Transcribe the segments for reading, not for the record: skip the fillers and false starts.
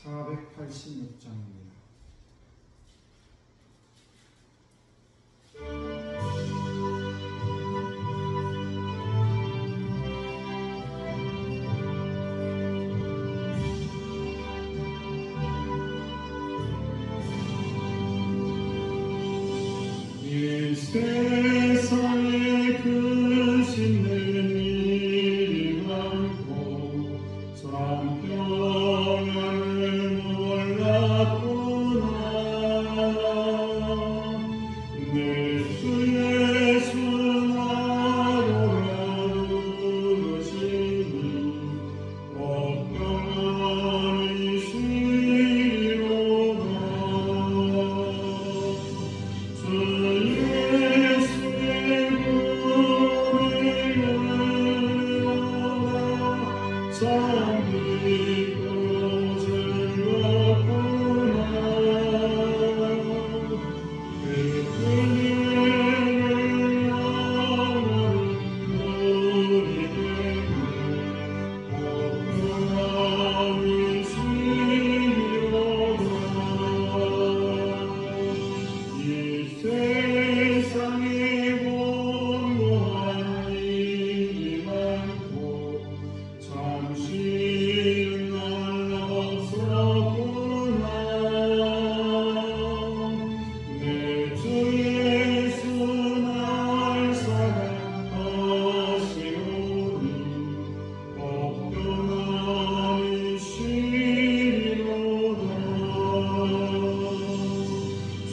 486장입니다. 이 세상에 크신 일이 많고 참 평안을 몰랐구나. 내 주 예수 나로 부르시니 평안이 쉬리로다. 주 예수의 문을 열어라. 참 기쁘고 즐겁구나. 그 은혜를 영원히 누리게 평안이 쉬리로다. 이 세상에 공고한 일이 많고 잠시는 날 없었구나. 내 주 예수 날 사랑하시오니 평안히 쉬리로다. 주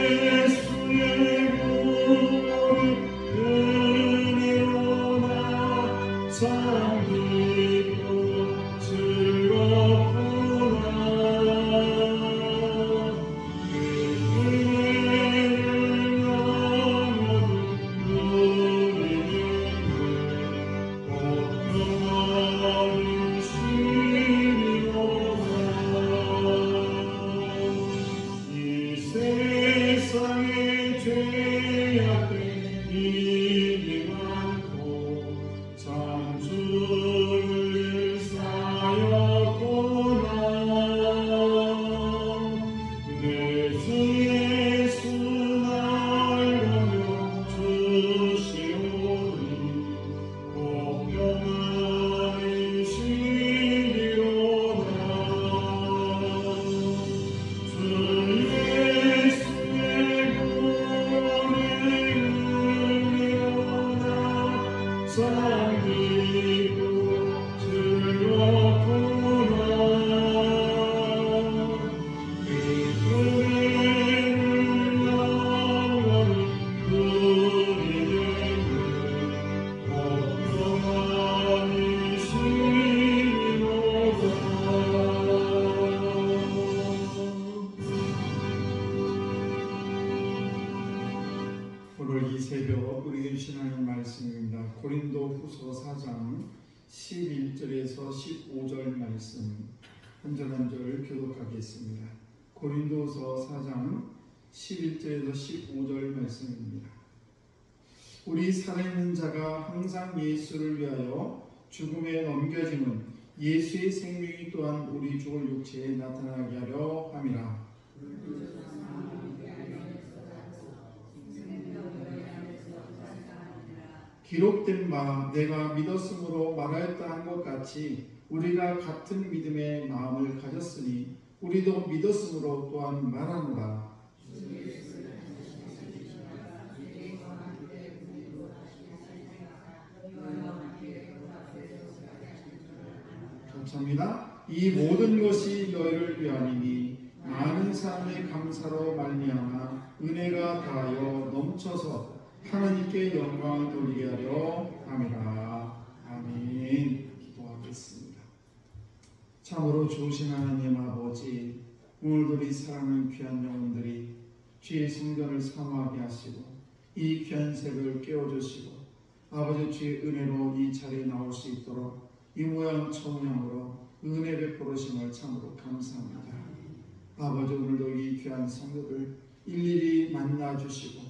예수의 몸을 은혜로나 참 기쁘고 즐겁구나. 그 은혜를 영원히 누리게 평안히 쉬리로다. 이 세상에 죄악된 일이 많고 참 주를 사였구나. 내 주 예수 날 건져주시오니 평안히 쉬리로다. 주 예수의 몸을 은혜로나 참 기쁘고 즐겁구나. 그 은혜를 영원히 누리게 평안히 쉬리로다. 오늘 이 새벽 우리에게 주신 하나님 말씀입니다. 고린도 후서 4장 11절에서 15절 말씀 한 절 한 절 교독하겠습니다. 고린도서 4장 11절에서 15절 말씀입니다. 우리 살아있는 자가 항상 예수를 위하여 죽음에 넘겨짐은 예수의 생명이 또한 우리 죽을 육체에 나타나게 하려 함이라. 기록된 바 내가 믿었으므로 말하였다 한 것 같이 우리가 같은 믿음의 마음을 가졌으니 우리도 믿었으므로 또한 말하노라. 감사합니다. 이 모든 것이 너희를 위함이니 많은 사람의 감사로 말미암아 은혜가 다하여 넘쳐서 하나님께 영광을 돌리게 하려 함이라. 아멘. 기도하겠습니다. 참으로 좋으신 하나님 아버지, 오늘도 우리 사랑하는 귀한 영혼들이 주의 성전을 사모하게 하시고 이 귀한 새벽을 깨워주시고 아버지 주의 은혜로 이 자리에 나올 수 있도록 이 모양 저모양으로 은혜 베풀으심을 참으로 감사합니다. 아버지, 오늘도 이 귀한 성도들 일일이 만나주시고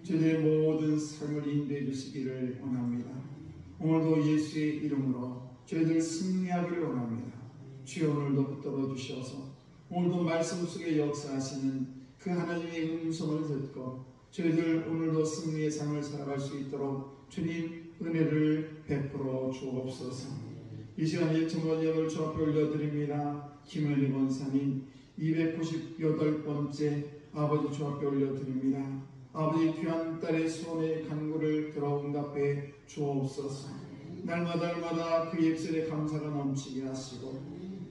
저희의 모든 삶을 인도해 주시기를 원합니다. 오늘도 예수의 이름으로 저희들 승리하기를 원합니다. 주여 오늘도 붙들어 주셔서 오늘도 말씀 속에 역사하시는 그 하나님의 음성을 듣고 저희들 오늘도 승리의 삶을 살아갈 수 있도록 주님 은혜를 베풀어 주옵소서. 이 시간 1,000번역을 주 앞에 올려드립니다. 김은희 권사님 298번째 아버지 주 앞에 올려드립니다. 아버지 귀한 딸의 소원의 간구를 들어 응답해 주옵소서. 날마다 그 입술에 감사가 넘치게 하시고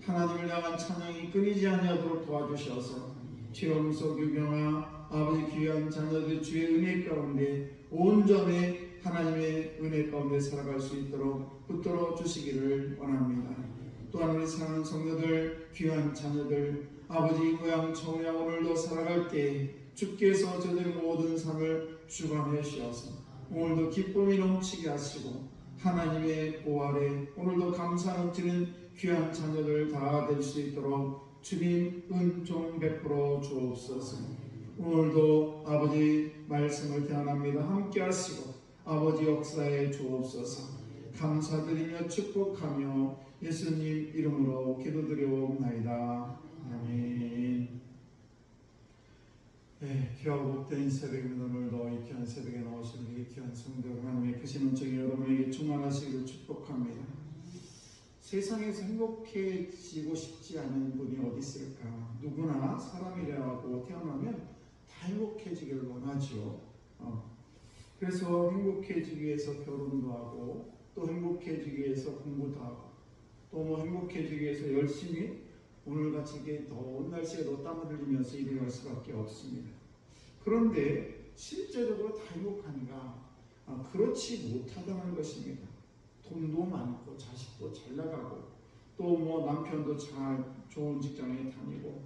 하나님을 향한 찬양이 끊이지 아니하도록 도와주셔서 최영석 유경아 아버지 귀한 자녀들 주의 은혜 가운데 온전히 하나님의 은혜 가운데 살아갈 수 있도록 붙들어 주시기를 원합니다. 또한 우리 사랑하는 성도들 귀한 자녀들 아버지 모양 처모양 오늘도 살아갈 때 주께서 저들의 모든 삶을 주관해 주셔서 오늘도 기쁨이 넘치게 하시고 하나님의 보활에 오늘도 감사 넘치는 귀한 자녀들 다 될 수 있도록 주님 은총 베풀어 주옵소서. 오늘도 아버지 말씀을 대언합니다. 함께 하시고 아버지 역사에 주옵소서. 감사드리며 축복하며 예수님 이름으로 기도드려옵나이다. 아멘. 네, 귀하고 복된 새벽입니다. 오늘도 이 귀한 새벽에 나오신 우리 귀한 성도 하나님의 크신 은총이 여러분에게 충만하시기를 축복합니다. 세상에서 행복해지고 싶지 않은 분이 어디 있을까? 누구나 사람이라고 태어나면 다 행복해지기를 원하죠. 그래서 행복해지기 위해서 결혼도 하고 또 행복해지기 위해서 공부도 하고 또 뭐 행복해지기 위해서 열심히 오늘같이 이게 더운 날씨에도 땀을 흘리면서 일을 할 수밖에 없습니다. 그런데 실제적으로 다 행복한가? 그렇지 못하다는 것입니다. 돈도 많고 자식도 잘 나가고 또 뭐 남편도 잘 좋은 직장에 다니고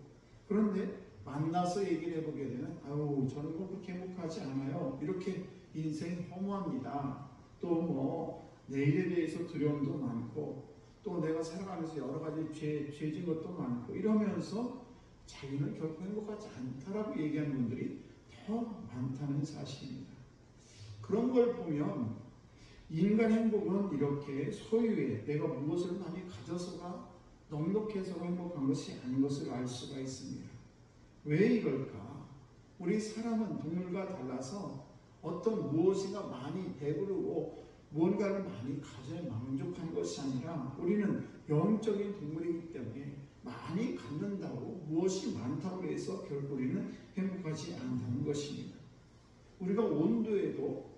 그런데 만나서 얘기를 해보게 되면 아유 저는 뭐 그렇게 행복하지 않아요. 이렇게 인생 허무합니다. 또 뭐 내일에 대해서 두려움도 많고 또 내가 살아가면서 여러 가지 죄진 것도 많고 이러면서 자기는 결코 행복하지 않다라고 얘기하는 분들이 더 많다는 사실입니다. 그런 걸 보면 인간 행복은 이렇게 소유에 내가 무엇을 많이 가져서가 넉넉해서 행복한 것이 아닌 것을 알 수가 있습니다. 왜 이럴까? 우리 사람은 동물과 달라서 어떤 무엇인가 많이 배부르고 무언가를 많이 가져야 만족한 것이 아니라 우리는 영적인 동물이기 때문에 많이 갖는다고 무엇이 많다고 해서 결국 우리는 행복하지 않다는 것입니다. 우리가 온도에도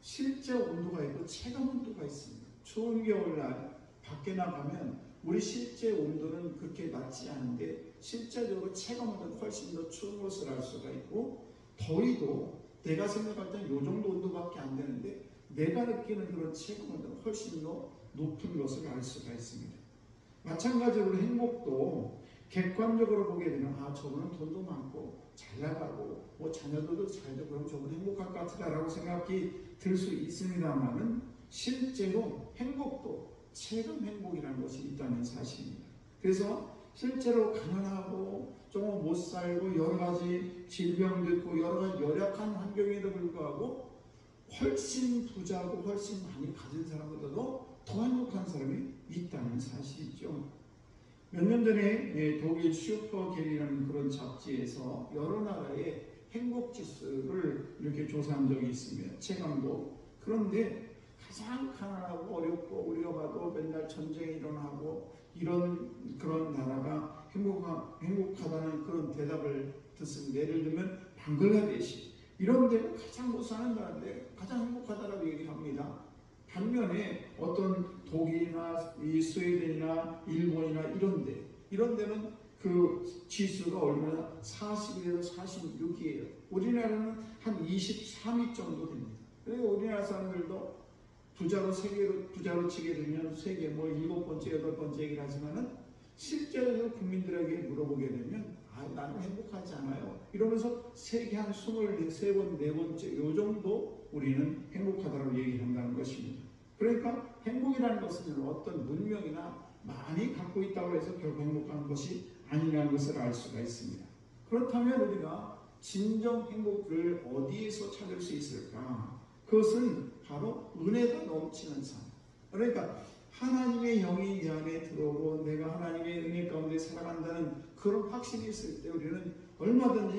실제 온도가 있고 체감 온도가 있습니다. 추운 겨울날 밖에 나가면 우리 실제 온도는 그렇게 낮지 않은데 실제적으로 체감 온도는 훨씬 더 추운 것을 알 수가 있고 더위도 내가 생각할 때는 이 정도 온도밖에 안 되는데 내가 느끼는 그런 체감 온도는 훨씬 더 높은 것을 알 수가 있습니다. 마찬가지로 행복도 객관적으로 보게 되면 저분은 돈도 많고 잘 나가고 뭐 자녀들도 잘 되고 그럼 저분 행복할 것 같다라고 생각이 들 수 있습니다만은 실제로 행복도 체감 행복이라는 것이 있다는 사실입니다. 그래서 실제로 가난하고 조금 못 살고 여러 가지 질병도 있고 여러 가지 열악한 환경에도 불구하고 훨씬 부자고 훨씬 많이 가진 사람보다도 더 행복한 사람이 있다는 사실이죠. 몇 년 전에 독일 슈퍼겔이라는 그런 잡지에서 여러 나라의 행복 지수를 이렇게 조사한 적이 있습니다. 체감도. 그런데 가장 가난하고 어렵고 우리가 봐도 맨날 전쟁이 일어나고 이런 그런 나라가 행복하다는 그런 대답을 듣습니다. 예를 들면 방글라데시 이런 데는 가장 못 사는 나라인데 가장 행복하다라고 얘기를 합니다. 반면에 어떤 독일이나 이 스웨덴이나 일본이나 이런 데는 그 지수가 얼마나 41에서 46이에요. 우리나라는 한 23위 정도 됩니다. 그래서 우리나라 사람들도 세계로 부자로 치게 되면 세계 뭐 7번째, 8번째 얘기를 하지만은 실제로 국민들에게 물어보게 되면 나는 행복하지 않아요. 이러면서 세계 한 23번, 4번째 요 정도 우리는 행복하다고 얘기를 한다는 것입니다. 그러니까 행복이라는 것은 어떤 문명이나 많이 갖고 있다고 해서 결국 행복한 것이 아니라는 것을 알 수가 있습니다. 그렇다면 우리가 진정 행복을 어디에서 찾을 수 있을까? 그것은 바로 은혜가 넘치는 삶. 그러니까 하나님의 영이 내 안에 들어오고 내가 하나님의 은혜 가운데 살아간다는 그런 확신이 있을 때 우리는 얼마든지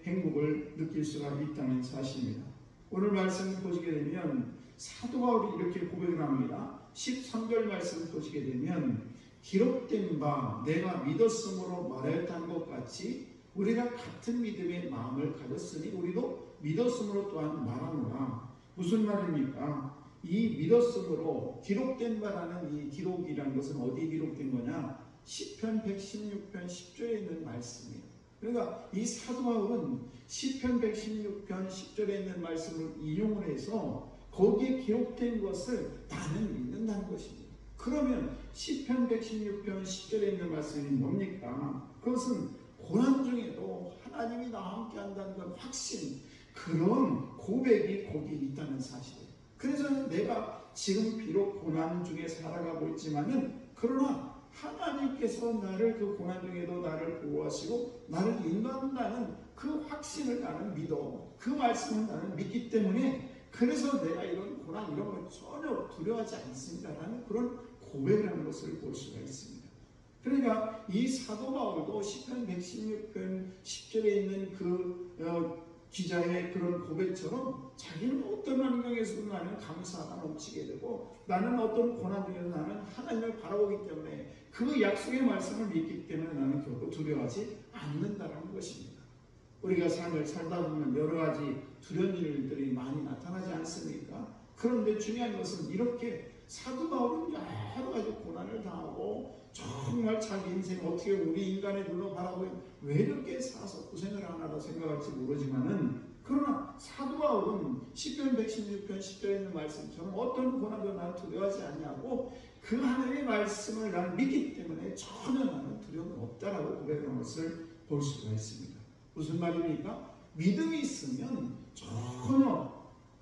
행복을 느낄 수가 있다는 사실입니다. 오늘 말씀 보시게 되면 사도 바울이 이렇게 고백을 합니다. 13절 말씀 보시게 되면 기록된 바 내가 믿었으므로 말하였다는 것 같이 우리가 같은 믿음의 마음을 가졌으니 우리도 믿었으므로 또한 말하노라. 무슨 말입니까? 이 믿었으므로 기록된 바라는 이 기록이라는 것은 어디에 기록된 거냐? 시편 116편 10절에 있는 말씀이에요. 그러니까 이 사도 바울은 시편 116편 10절에 있는 말씀을 인용을 해서 거기에 기록된 것을 나는 믿는다는 것입니다. 그러면 시편 116편 10절에 있는 말씀이 뭡니까? 그것은 고난 중에도 하나님이 나와 함께 한다는 건 확신, 그런 고백이 거기에 있다는 사실이에요. 그래서 내가 지금 비록 고난 중에 살아가고 있지만은 그러나 하나님께서 나를 그 고난 중에도 나를 보호하시고 나를 인도한다는 그 확신을 나는 믿어. 그 말씀을 나는 믿기 때문에 그래서 내가 이런 고난 이런 걸 전혀 두려워하지 않습니다라는 그런 고백을 하는 것을 볼 수가 있습니다. 그러니까 이 사도 바울도 시편 116편 10절에 있는 그 기자의 그런 고백처럼 자기는 어떤 환경에서도 나는 감사가 넘치게 되고 나는 어떤 고난 중에서 나는 하나님을 바라보기 때문에 그 약속의 말씀을 믿기 때문에 나는 결코 두려워하지 않는다는 것입니다. 우리가 삶을 살다 보면 여러 가지 두려운 일들이 많이 나타나지 않습니까? 그런데 중요한 것은 이렇게 사도 바울은 여러 가지 고난을 당하고 정말 자기 인생 어떻게 우리 인간의 눈으로 바라보면 왜 이렇게 살아서 고생을 하나라 생각할지 모르지만은 그러나 사도 바울은 시편 116편 10절에 있는 말씀처럼 어떤 고난도 나는 두려워하지 않냐고 그 하나님의 말씀을 나는 믿기 때문에 전혀 나는 두려움이 없다라고 고백하는 것을 볼 수가 있습니다. 무슨 말입니까? 믿음이 있으면 전혀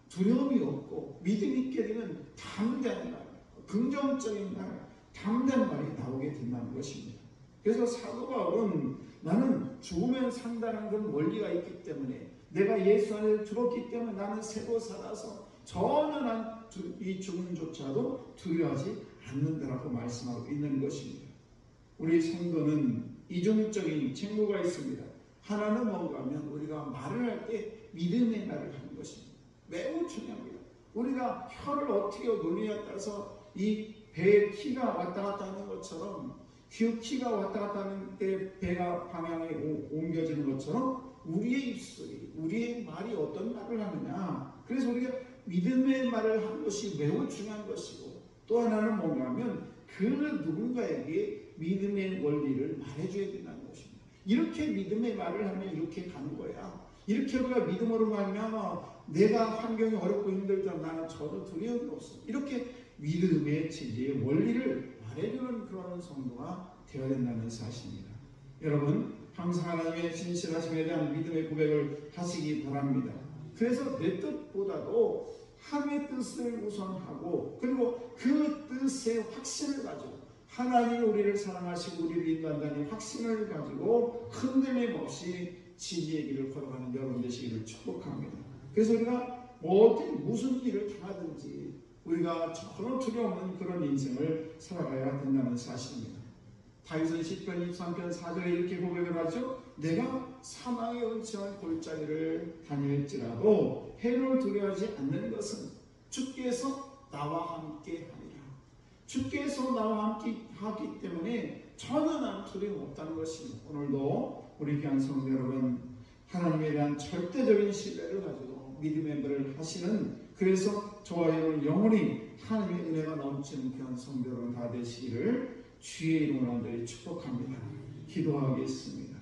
두려움이 없고 믿음이 있게 되면 담대한 말, 긍정적인 말, 담대한 말이 나오게 된다는 것입니다. 그래서 사도 바울은 나는 죽으면 산다는 건 원리가 있기 때문에 내가 예수 안에 들었기 때문에 나는 새로 살아서 전혀 난 이 죽음조차도 두려워하지 않는다라고 말씀하고 있는 것입니다. 우리 성도는 이중적인 책무가 있습니다. 하나는 뭔가 하면 우리가 말을 할 때 믿음의 말을 하는 것입니다. 매우 중요합니다. 우리가 혀를 어떻게 놀리냐에 따라서 이 배의 키가 왔다 갔다 하는 것처럼 그 키가 왔다 갔다 하는 때 배가 방향이 옮겨지는 것처럼 우리의 입술이, 우리의 말이 어떤 말을 하느냐. 그래서 우리가 믿음의 말을 하는 것이 매우 중요한 것이고 또 하나는 뭔가 하면 그 누군가에게 믿음의 원리를 말해줘야 된다는 것입니다. 이렇게 믿음의 말을 하면 이렇게 가는 거야. 이렇게 우리가 믿음으로 말하면 내가 환경이 어렵고 힘들다 나는 전혀 두려움이 없어. 이렇게 믿음의 진리의 원리를 말해주는 그런 성도가 되어야 된다는 사실입니다. 여러분 항상 하나님의 진실하심에 대한 믿음의 고백을 하시기 바랍니다. 그래서 내 뜻보다도 하나님의 뜻을 우선하고 그리고 그 뜻의 확신을 가지고 하나님이 우리를 사랑하시고 우리를 인도한다는 확신을 가지고 흔들림 없이 진리의 길을 걸어가는 여러분 되시기를 축복합니다. 그래서 우리가 무슨 일을 당하든지 우리가 전혀 두려움 없는 그런 인생을 살아가야 된다는 사실입니다. 다윗은 시편 23편 4절에 이렇게 고백을 하죠. 내가 사망의 은총한 골짜기를 다닐지라도 해를 두려워하지 않는 것은 주께서 나와 함께 하리라. 주께서 나와 함께 하기 때문에 전혀 난 두려움 없다는 것입니다. 오늘도 우리 귀한 성도 여러분 하나님에 대한 절대적인 신뢰를 가지고 믿음의 말을 하시는 그래서 저와 여러분 영원히 하나님의 은혜가 넘치는 귀한 성도 여러분 다 되시기를 주의 이름으로 간절히 축복합니다. 기도하겠습니다.